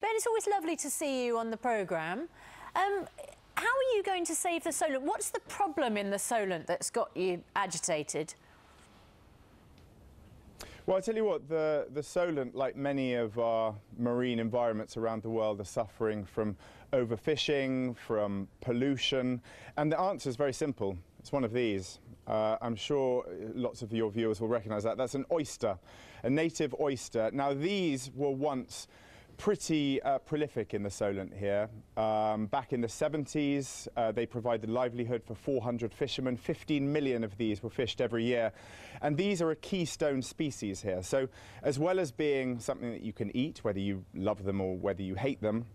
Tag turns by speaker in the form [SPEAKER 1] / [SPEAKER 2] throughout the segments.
[SPEAKER 1] Ben, it's always lovely to see you on the programme. How are you going to save the Solent? What's the problem in the Solent that's got you agitated?
[SPEAKER 2] Well, I tell you what, the Solent, like many of our marine environments around the world, are suffering from overfishing, from pollution, and the answer is very simple. It's one of these. I'm sure lots of your viewers will recognise that. That's an oyster, a native oyster. Now, these were once pretty prolific in the Solent here. Back in the 70s, they provided livelihood for 400 fishermen. 15 million of these were fished every year. And these are a keystone species here. So as well as being something that you can eat, whether you love them or whether you hate them,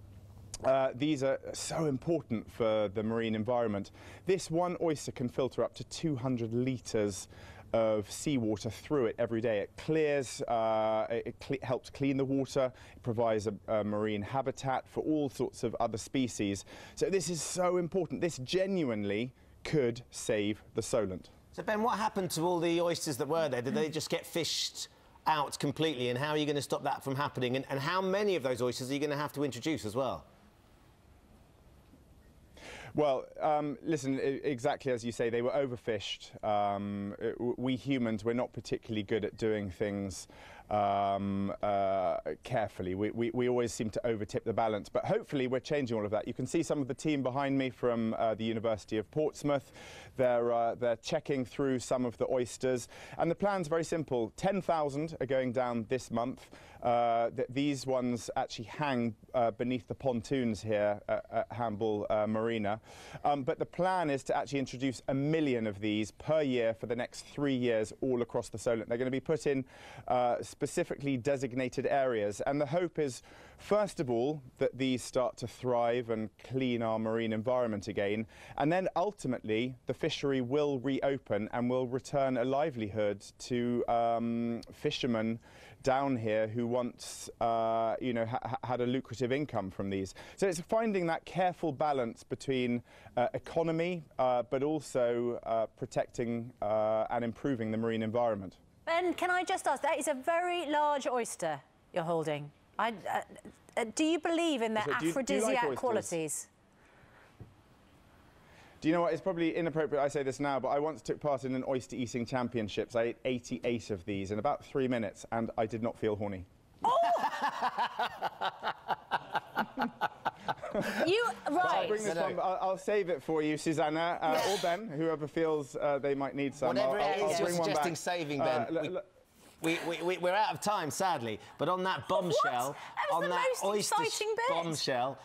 [SPEAKER 2] these are so important for the marine environment. This one oyster can filter up to 200 litres of seawater through it every day. It clears, helps clean the water, it provides a marine habitat for all sorts of other species. So this is so important. This genuinely could save the Solent.
[SPEAKER 3] So Ben, what happened to all the oysters that were there? Did they just get fished out completely, and how are you going to stop that from happening? And how many of those oysters are you going to have to introduce as well?
[SPEAKER 2] Well, listen, exactly as you say, they were overfished. We humans, we're not particularly good at doing things carefully. We always seem to overtip the balance, but hopefully we're changing all of that. You can see some of the team behind me from the University of Portsmouth. They're checking through some of the oysters, and the plan's very simple. 10,000 are going down this month. These ones actually hang beneath the pontoons here at Hamble Marina. But the plan is to actually introduce 1 million of these per year for the next 3 years all across the Solent. They're going to be put in specifically designated areas, and the hope is, first of all, that these start to thrive and clean our marine environment again, and then ultimately the fishery will reopen and will return a livelihood to fishermen down here who once had a lucrative income from these. So it's finding that careful balance between economy but also protecting and improving the marine environment.
[SPEAKER 1] Ben, can I just ask, that is a very large oyster you're holding. Do you believe in their aphrodisiac
[SPEAKER 2] like
[SPEAKER 1] qualities?
[SPEAKER 2] Do you know what? It's probably inappropriate I say this now, but I once took part in an oyster eating championships. I ate 88 of these in about 3 minutes, and I did not feel horny.
[SPEAKER 1] Oh! I'll
[SPEAKER 2] save it for you, Susanna, or Ben, whoever feels they might need some.
[SPEAKER 3] Whatever it is you're
[SPEAKER 2] bring one
[SPEAKER 3] suggesting
[SPEAKER 2] back.
[SPEAKER 3] saving, Ben. We're out of time, sadly, but on that bombshell, on that oyster bombshell,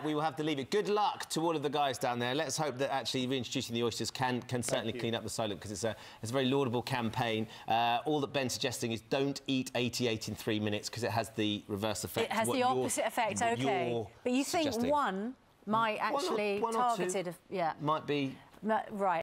[SPEAKER 3] we will have to leave it. Good luck to all of the guys down there. Let's hope that actually reintroducing the oysters can certainly clean up the Solent, because it's a very laudable campaign. All that Ben's suggesting is don't eat 88 in 3 minutes, because it has the reverse effect.
[SPEAKER 1] It has the opposite effect, OK. But you think one might actually
[SPEAKER 3] one or
[SPEAKER 1] targeted...
[SPEAKER 3] two might be...
[SPEAKER 1] Right.